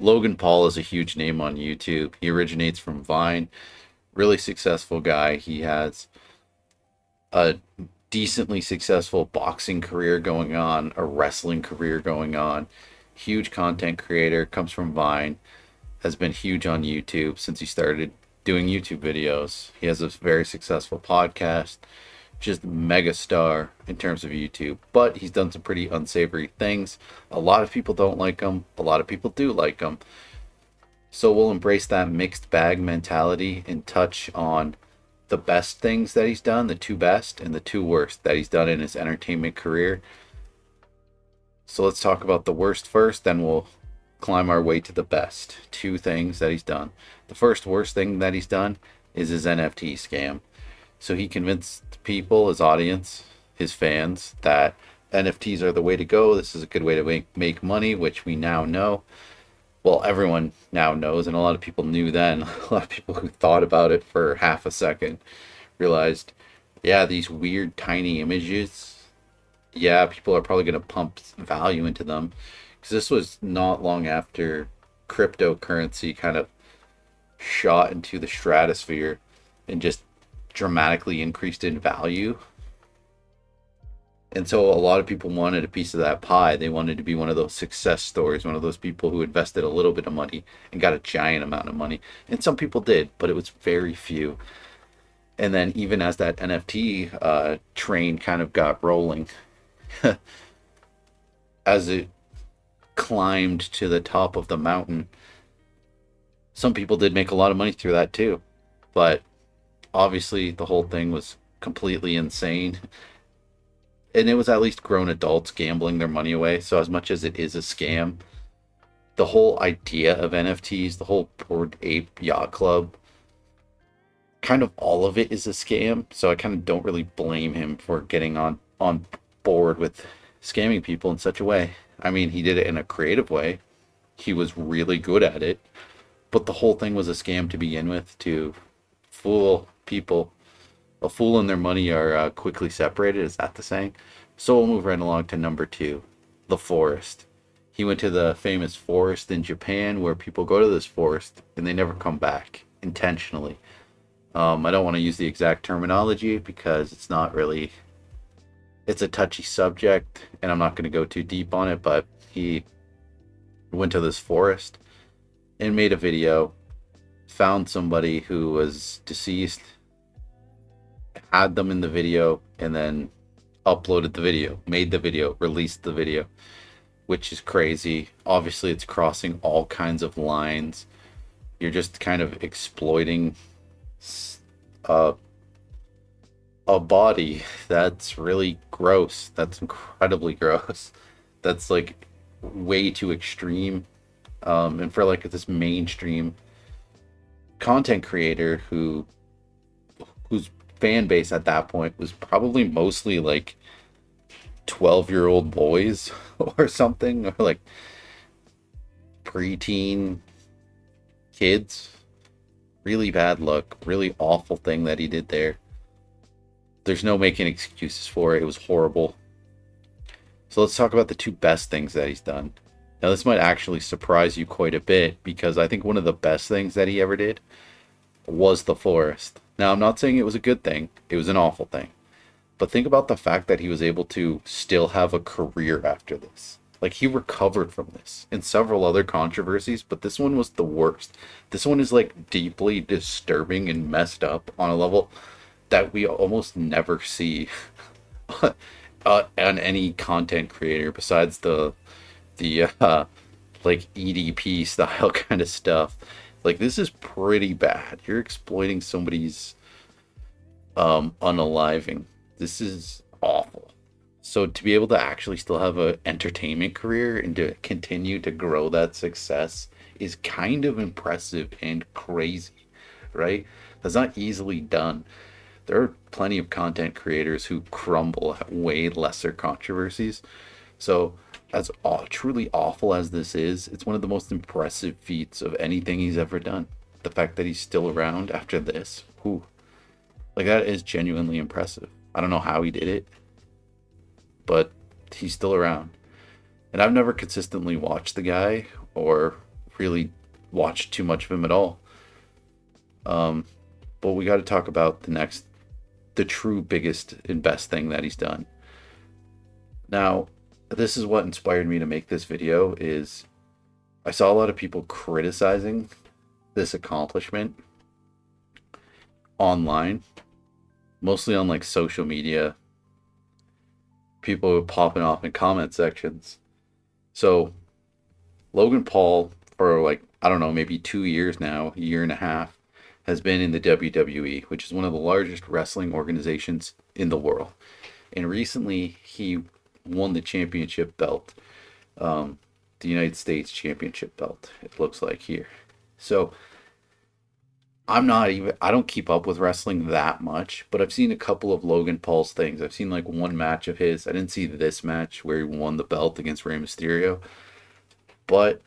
Logan Paul is a huge name on YouTube. He originates from Vine. Really successful guy. He has a decently successful boxing career going on, a wrestling career going on. Huge content creator, comes from Vine, has been huge on YouTube since he started doing YouTube videos. He has a very successful podcast, just mega star in terms of YouTube. But he's done some pretty unsavory things. A lot of people don't like him, a lot of people do like him. So we'll embrace that mixed bag mentality and touch on the best things that he's done, the two best and the two worst that he's done in his entertainment career. So let's talk about the worst first, then we'll climb our way to the best. Two things that he's done. The first worst thing that he's done is his NFT scam. So he convinced people, his audience, his fans, that NFTs are the way to go. This is a good way to make money, which we now know. Well, everyone now knows, and a lot of people knew then. A lot of people who thought about it for half a second realized, yeah, these weird tiny images, yeah, people are probably going to pump value into them. Because this was not long after cryptocurrency kind of shot into the stratosphere and just dramatically increased in value. And so a lot of people wanted a piece of that pie. They wanted to be one of those success stories, one of those people who invested a little bit of money and got a giant amount of money. And some people did, but it was very few. And then even as that NFT train kind of got rolling, as it climbed to the top of the mountain, some people did make a lot of money through that too. But obviously the whole thing was completely insane, and it was at least grown adults gambling their money away. So as much as it is a scam, the whole idea of NFTs, the whole Bored Ape Yacht Club, kind of all of it is a scam. So I kind of don't really blame him for getting on board with scamming people in such a way. I mean, he did it in a creative way. He was really good at it, but the whole thing was a scam to begin with, to fool people. A fool and their money are quickly separated. Is that the saying? So we'll move right along to number two, the forest. He went to the famous forest in Japan, where people go to this forest and they never come back intentionally. I don't want to use the exact terminology because it's not really, it's a touchy subject and I'm not going to go too deep on it, but he went to this forest and made a video, found somebody who was deceased, had them in the video, and then uploaded the video, made the video, released the video, which is crazy. Obviously, it's crossing all kinds of lines. You're just kind of exploiting a, a body that's really gross. That's incredibly gross. That's like way too extreme. And for like this mainstream content creator whose fan base at that point was probably mostly like 12-year-old boys or something, or like preteen kids. Really bad look, really awful thing that he did there. There's no making excuses for it. It was horrible. So let's talk about the two best things that he's done. Now, this might actually surprise you quite a bit, because I think one of the best things that he ever did was the forest. Now, I'm not saying it was a good thing, it was an awful thing. But think about the fact that he was able to still have a career after this. Like, he recovered from this and several other controversies, but this one was the worst. This one is like deeply disturbing and messed up on a level that we almost never see on any content creator besides the like EDP style kind of stuff. Like, this is pretty bad. You're exploiting somebody's unaliving. This is awful. So to be able to actually still have an entertainment career and to continue to grow that success is kind of impressive and crazy, right? That's not easily done. There are plenty of content creators who crumble at way lesser controversies. So, as truly awful as this is, it's one of the most impressive feats of anything he's ever done. The fact that he's still around after this, whew, like, that is genuinely impressive. I don't know how he did it, but he's still around. And I've never consistently watched the guy or really watched too much of him at all. But we got to talk about the true biggest and best thing that he's done. Now, this is what inspired me to make this video. Is I saw a lot of people criticizing this accomplishment online, mostly on like social media. People were popping off in comment sections. So Logan Paul, for like, I don't know, maybe 2 years now, a year and a half, has been in the WWE, which is one of the largest wrestling organizations in the world. And recently he won the championship belt, the United States championship belt, it looks like here. So I don't keep up with wrestling that much, but I've seen a couple of Logan Paul's things. I've seen like one match of his. I didn't see this match where he won the belt against Rey Mysterio, but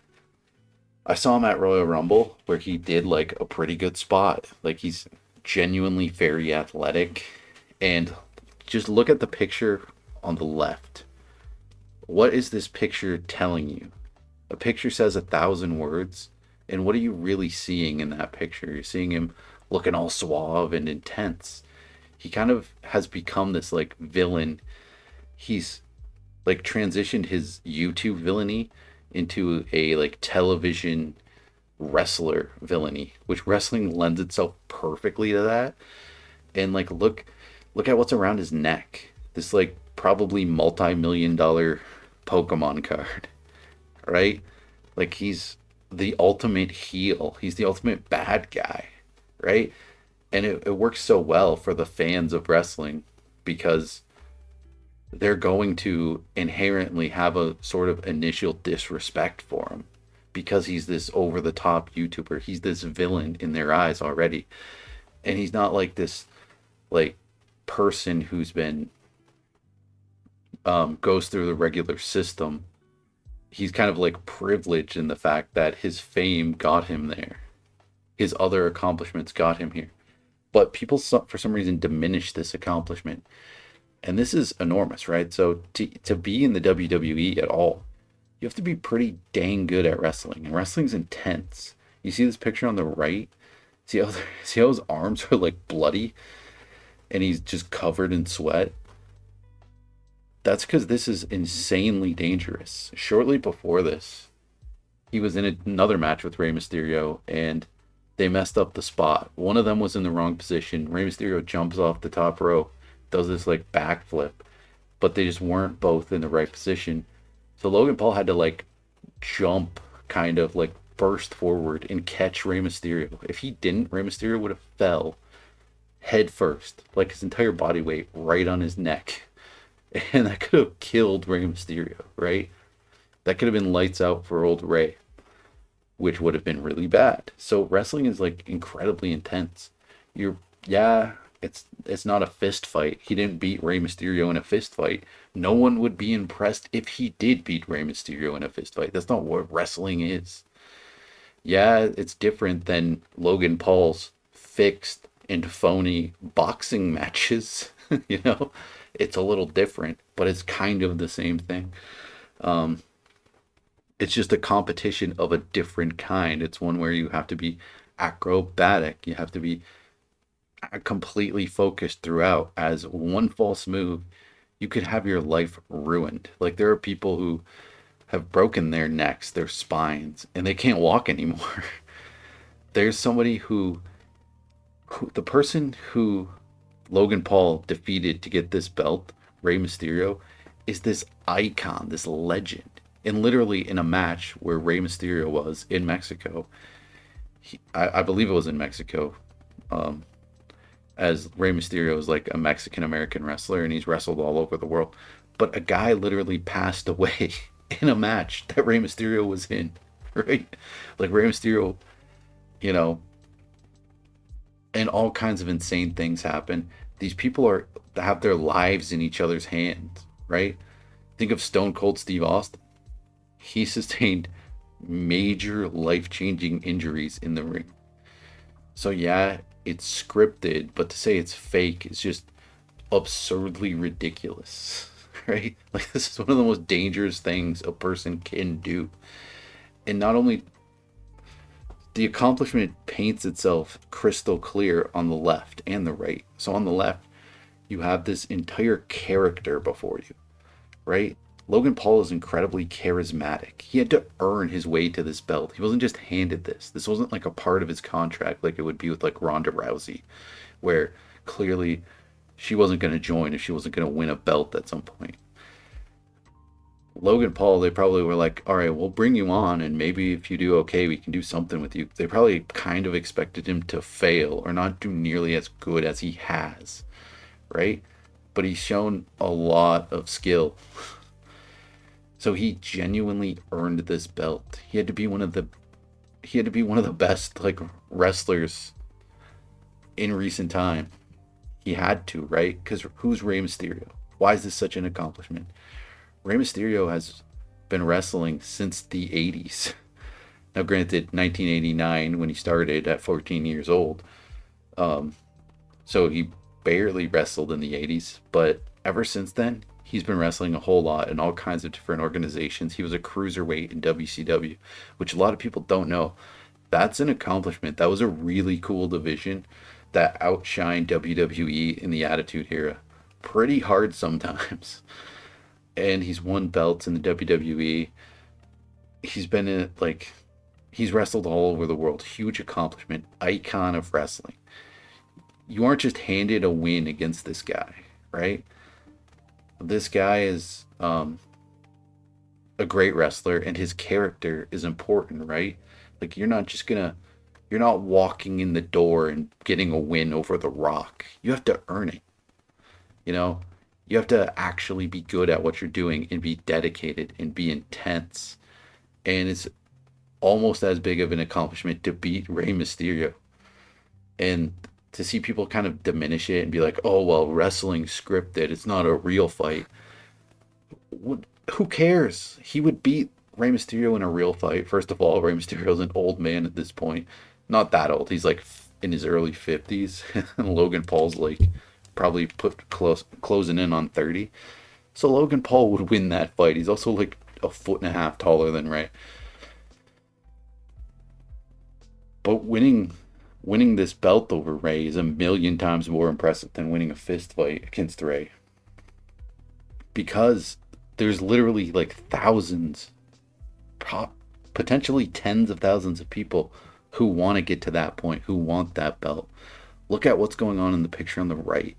I saw him at Royal Rumble where he did like a pretty good spot. Like he's genuinely very athletic. And just look at the picture on the left. What is this picture telling you? A picture says 1,000 words. And what are you really seeing in that picture? You're seeing him looking all suave and intense. He kind of has become this like villain. He's like transitioned his YouTube villainy into a like television wrestler villainy, which wrestling lends itself perfectly to that. And like look at what's around his neck. This like probably multi-million-dollar Pokemon card, right? Like he's the ultimate heel. He's the ultimate bad guy, right? And it works so well for the fans of wrestling because they're going to inherently have a sort of initial disrespect for him because he's this over the top YouTuber. He's this villain in their eyes already. And he's not like this like person who's been goes through the regular system. He's kind of like privileged in the fact that his fame got him there. His other accomplishments got him here. But people, for some reason, diminish this accomplishment. And this is enormous, right? So to be in the WWE at all, you have to be pretty dang good at wrestling. And wrestling's intense. You see this picture on the right? See how his arms are like bloody? And he's just covered in sweat? That's because this is insanely dangerous. Shortly before this, he was in another match with Rey Mysterio, and they messed up the spot. One of them was in the wrong position. Rey Mysterio jumps off the top rope, does this like backflip, but they just weren't both in the right position. So Logan Paul had to like jump, kind of like burst forward and catch Rey Mysterio. If he didn't, Rey Mysterio would have fell head first, like his entire body weight right on his neck. And that could have killed Rey Mysterio, right? That could have been lights out for old Rey, which would have been really bad. So wrestling is like incredibly intense. It's not a fist fight. He didn't beat Rey Mysterio in a fist fight. No one would be impressed if he did beat Rey Mysterio in a fist fight. That's not what wrestling is. Yeah, it's different than Logan Paul's fixed and phony boxing matches, you know? It's a little different, but it's kind of the same thing. It's just a competition of a different kind. It's one where you have to be acrobatic. You have to be completely focused throughout. As one false move, you could have your life ruined. Like there are people who have broken their necks, their spines, and they can't walk anymore. There's somebody the person who Logan Paul defeated to get this belt, Rey Mysterio, is this icon, this legend. And literally in a match where Rey Mysterio was in Mexico, I believe it was in Mexico, as Rey Mysterio is like a Mexican-American wrestler and he's wrestled all over the world. But a guy literally passed away in a match that Rey Mysterio was in, right? Like Rey Mysterio, you know, and all kinds of insane things happen. These people have their lives in each other's hands, right? Think of Stone Cold Steve Austin. He sustained major life-changing injuries in the ring. So yeah, it's scripted, but to say it's fake is just absurdly ridiculous, right? Like this is one of the most dangerous things a person can do. And not only The accomplishment paints itself crystal clear on the left and the right. So on the left, you have this entire character before you, right? Logan Paul is incredibly charismatic. He had to earn his way to this belt. He wasn't just handed this. This wasn't like a part of his contract like it would be with like Ronda Rousey, where clearly she wasn't going to join if she wasn't going to win a belt at some point. Logan Paul, they probably were like, all right, we'll bring you on, and maybe if you do okay, we can do something with you. They probably kind of expected him to fail or not do nearly as good as he has, right? But he's shown a lot of skill. So he genuinely earned this belt. He had to be one of the best like wrestlers in recent time. He had to, right? Because who's Rey Mysterio? Why is this such an accomplishment? Rey Mysterio has been wrestling since the 80s. Now, granted, 1989 when he started at 14 years old. So he barely wrestled in the 80s. But ever since then, he's been wrestling a whole lot in all kinds of different organizations. He was a cruiserweight in WCW, which a lot of people don't know. That's an accomplishment. That was a really cool division that outshined WWE in the Attitude Era pretty hard sometimes. And he's won belts in the WWE. He's been in like he's wrestled all over the world. Huge accomplishment, icon of wrestling. You aren't just handed a win against this guy, right? This guy is a great wrestler, and his character is important, right? Like you're not walking in the door and getting a win over The Rock. You have to earn it. You know, you have to actually be good at what you're doing and be dedicated and be intense. And it's almost as big of an accomplishment to beat Rey Mysterio. And to see people kind of diminish it and be like, oh, well, wrestling's scripted. It's not a real fight. Who cares? He would beat Rey Mysterio in a real fight. First of all, Rey Mysterio's an old man at this point. Not that old. He's like in his early 50s. And Logan Paul's like probably closing in on 30. So Logan Paul would win that fight. He's also like a foot and a half taller than Rey. But winning this belt over Rey is a million times more impressive than winning a fist fight against Rey. Because there's literally like thousands, potentially tens of thousands of people who want to get to that point, who want that belt. Look at what's going on in the picture on the right.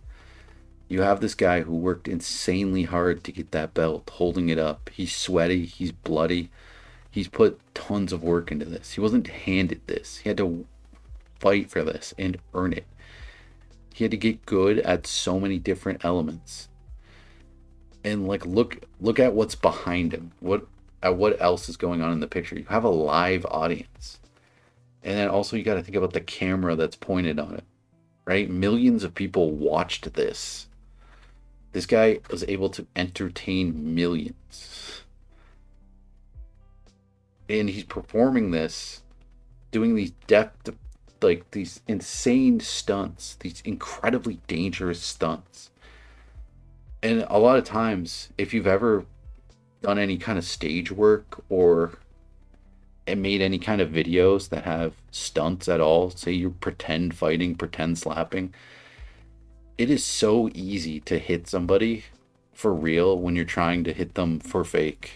You have this guy who worked insanely hard to get that belt, holding it up. He's sweaty, he's bloody. He's put tons of work into this. He wasn't handed this. He had to fight for this and earn it. He had to get good at so many different elements. And like look at what's behind him. What else is going on in the picture? You have a live audience. And then also you got to think about the camera that's pointed on it. Right? Millions of people watched this. This guy was able to entertain millions. And he's performing this, doing these these insane stunts, these incredibly dangerous stunts. And a lot of times, if you've ever done any kind of stage work or made any kind of videos that have stunts at all, say you're pretend fighting, pretend slapping, it is so easy to hit somebody for real when you're trying to hit them for fake.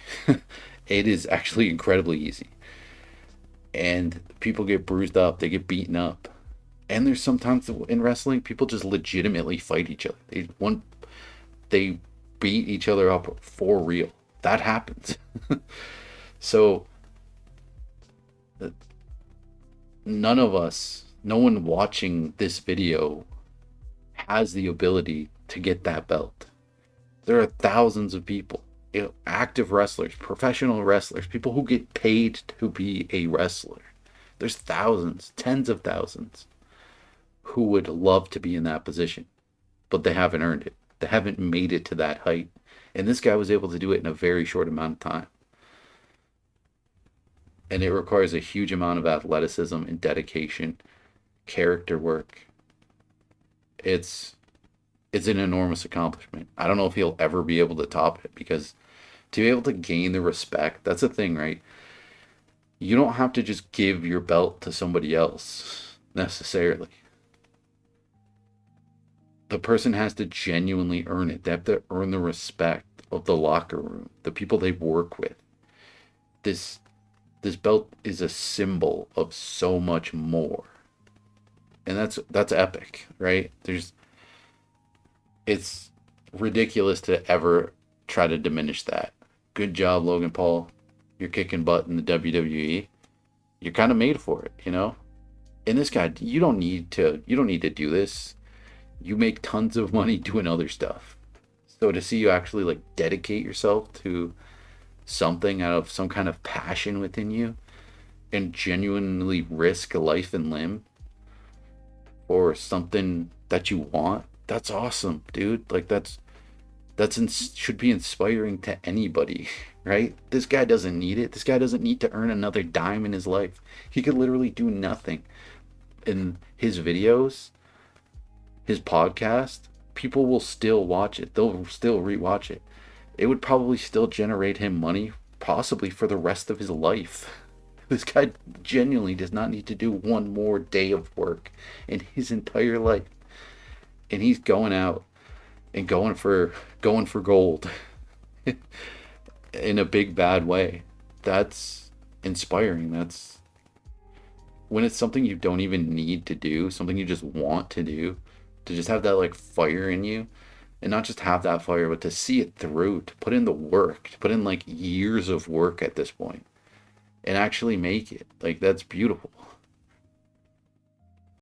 It is actually incredibly easy. And people get bruised up, they get beaten up. And there's sometimes in wrestling, people just legitimately fight each other. They beat each other up for real. That happens. So no one watching this video has the ability to get that belt. There are thousands of people, active wrestlers, professional wrestlers, people who get paid to be a wrestler. There's thousands, tens of thousands who would love to be in that position, but they haven't earned it. They haven't made it to that height. And this guy was able to do it in a very short amount of time. And it requires a huge amount of athleticism and dedication, character work. It's an enormous accomplishment. I don't know if he'll ever be able to top it, because to be able to gain the respect, that's the thing, right? You don't have to just give your belt to somebody else necessarily. The person has to genuinely earn it. They have to earn the respect of the locker room, the people they work with. This this belt is a symbol of so much more. And that's epic, right? There's It's ridiculous to ever try to diminish that. Good job, Logan Paul. You're kicking butt in the WWE. You're kind of made for it, you know? And this guy, you don't need to do this. You make tons of money doing other stuff. So to see you actually like dedicate yourself to something out of some kind of passion within you and genuinely risk a life and limb for something that you want, that's awesome, dude. Like should be inspiring to anybody, right? This guy doesn't need it. This guy doesn't need to earn another dime in his life. He could literally do nothing. In his videos, his podcast, people will still watch it. They'll still rewatch it. It would probably still generate him money, possibly for the rest of his life. This guy genuinely does not need to do one more day of work in his entire life. And he's going out and going for gold in a big bad way. That's inspiring. That's when it's something you don't even need to do, something you just want to do, to just have that like fire in you, and not just have that fire, but to see it through, to put in the work, to put in like years of work at this point and actually make it. Like that's beautiful.